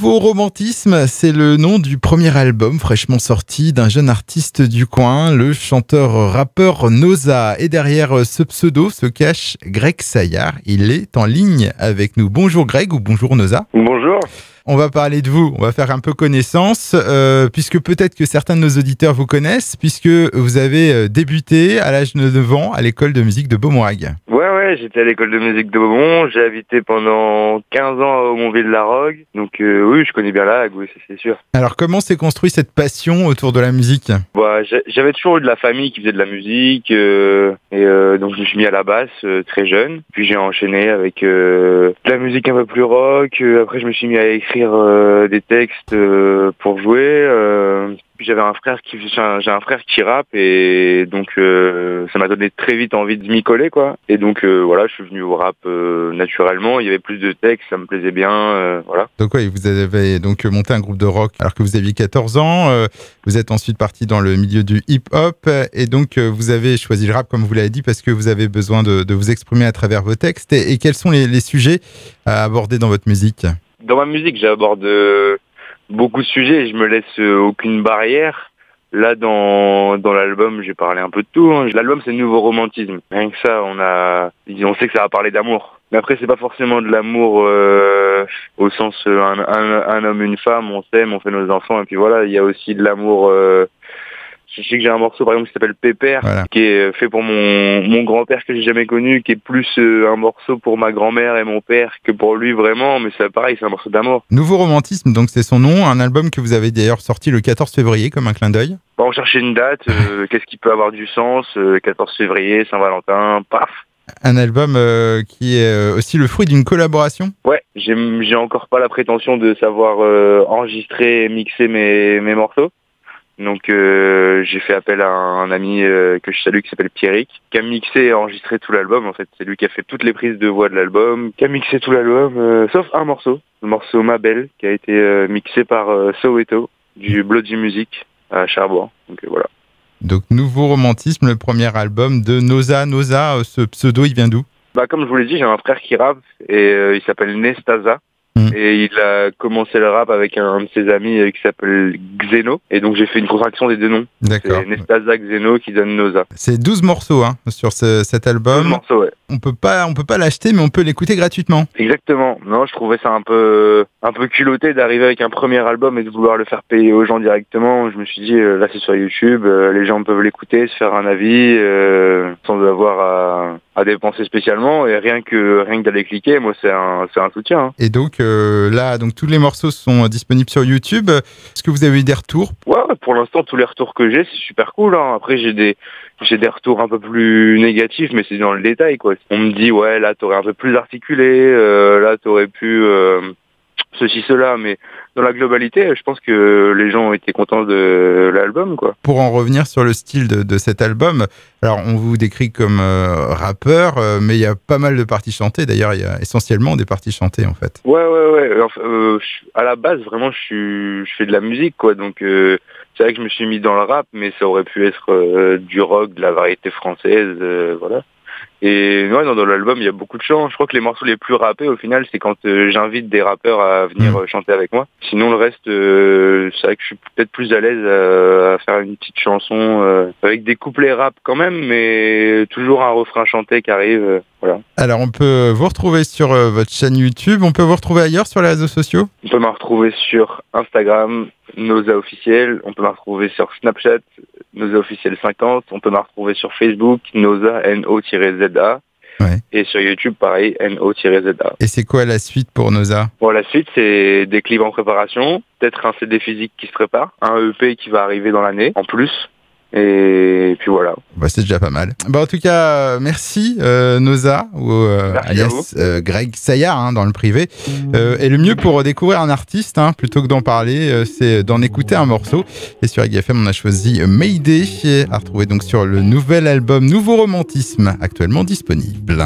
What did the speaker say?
Nouveau Romantisme, c'est le nom du premier album fraîchement sorti d'un jeune artiste du coin, le chanteur-rappeur Noza. Et derrière ce pseudo se cache Greg Saillard. Il est en ligne avec nous. Bonjour Greg ou bonjour Noza. Bonjour. On va parler de vous, on va faire un peu connaissance, puisque peut-être que certains de nos auditeurs vous connaissent, puisque vous avez débuté à l'âge de 9 ans à l'école de musique de Beaumont-Hague. Ouais, j'étais à l'école de musique de Beaumont, j'ai habité pendant 15 ans à Aumonville-la-Rogue, donc oui, je connais bien la Hague, oui, c'est sûr. Alors comment s'est construite cette passion autour de la musique ? J'avais toujours eu de la famille qui faisait de la musique, donc je me suis mis à la basse très jeune, puis j'ai enchaîné avec de la musique un peu plus rock, après je me suis mis à écrire des textes pour jouer, puis j'ai un frère qui rappe et donc ça m'a donné très vite envie de m'y coller quoi. Et donc voilà, je suis venu au rap naturellement, il y avait plus de textes, ça me plaisait bien, voilà. Donc oui, vous avez donc monté un groupe de rock alors que vous aviez 14 ans, vous êtes ensuite parti dans le milieu du hip-hop et donc vous avez choisi le rap comme vous l'avez dit parce que vous avez besoin de vous exprimer à travers vos textes et quels sont les sujets à aborder dans votre musique ? Dans ma musique, j'aborde beaucoup de sujets et je me laisse aucune barrière. Là, dans l'album, j'ai parlé un peu de tout. L'album, c'est Nouveau Romantisme. Rien que ça, on sait que ça va parler d'amour. Mais après, c'est pas forcément de l'amour au sens un homme, une femme, on s'aime, on fait nos enfants. Et puis voilà, il y a aussi de l'amour... Je sais que j'ai un morceau par exemple qui s'appelle Pépère, voilà, qui est fait pour mon grand-père que j'ai jamais connu, qui est plus un morceau pour ma grand-mère et mon père que pour lui vraiment, mais c'est pareil, c'est un morceau d'amour. Nouveau Romantisme, donc c'est son nom, un album que vous avez d'ailleurs sorti le 14 février comme un clin d'œil. On cherchait une date, qu'est-ce qui peut avoir du sens, 14 février, Saint-Valentin, paf. Un album qui est aussi le fruit d'une collaboration. Ouais, j'ai encore pas la prétention de savoir enregistrer et mixer mes morceaux. Donc j'ai fait appel à un ami que je salue qui s'appelle Pierrick, qui a mixé et enregistré tout l'album. En fait, c'est lui qui a fait toutes les prises de voix de l'album, qui a mixé tout l'album, sauf un morceau, le morceau Ma Belle, qui a été mixé par Soweto, du Bloody Music à Cherbourg. Donc voilà. Donc Nouveau Romantisme, le premier album de Noza. Noza, ce pseudo, il vient d'où ? Comme je vous l'ai dit, j'ai un frère qui rappe et il s'appelle Nestaza. Et il a commencé le rap avec un de ses amis qui s'appelle Xeno. Et donc j'ai fait une contraction des deux noms. D'accord. C'est Nestaza Xeno qui donne Noza. C'est 12 morceaux sur cet album. 12 morceaux, ouais. On peut pas l'acheter, mais on peut l'écouter gratuitement. Exactement. Non, je trouvais ça un peu culotté d'arriver avec un premier album et de vouloir le faire payer aux gens directement. Je me suis dit, là c'est sur YouTube, les gens peuvent l'écouter, se faire un avis, sans avoir à dépenser spécialement. Et rien que d'aller cliquer, moi c'est un soutien. Hein. Et donc là, tous les morceaux sont disponibles sur YouTube. Est-ce que vous avez eu des retours ? Ouais, pour l'instant, tous les retours que j'ai, c'est super cool. Hein. Après, j'ai des retours un peu plus négatifs, mais c'est dans le détail, quoi. On me dit, ouais, là, t'aurais un peu plus articulé, là, t'aurais pu ceci, cela, mais dans la globalité, je pense que les gens ont été contents de l'album, quoi. Pour en revenir sur le style de cet album, alors on vous décrit comme rappeur, mais il y a pas mal de parties chantées. D'ailleurs, il y a essentiellement des parties chantées, en fait. Ouais. À la base, vraiment, je fais de la musique, quoi. Donc, c'est vrai que je me suis mis dans le rap, mais ça aurait pu être du rock, de la variété française, voilà. Et ouais, dans l'album, il y a beaucoup de chants. Je crois que les morceaux les plus rappés, au final, c'est quand j'invite des rappeurs à venir chanter avec moi. Sinon, le reste, c'est vrai que je suis peut-être plus à l'aise à faire une petite chanson avec des couplets rap quand même, mais toujours un refrain chanté qui arrive. Voilà. Alors, on peut vous retrouver sur votre chaîne YouTube. On peut vous retrouver ailleurs sur les réseaux sociaux ? On peut me retrouver sur Instagram, Noza Officiel. On peut me retrouver sur Snapchat, Noza Officiel 50. On peut me retrouver sur Facebook, Noza, NO-ZA. Ouais. Et sur YouTube, pareil, NO-ZA. Et c'est quoi la suite pour Noza ? Bon, la suite, c'est des clips en préparation, peut-être un CD physique qui se prépare, un EP qui va arriver dans l'année, en plus. Et puis voilà. C'est déjà pas mal. En tout cas, merci Noza, ou alias Greg Saillard dans le privé. Et le mieux pour découvrir un artiste, plutôt que d'en parler, c'est d'en écouter un morceau. Et sur Egg FM, on a choisi Mayday, à retrouver donc sur le nouvel album Nouveau Romantisme, actuellement disponible.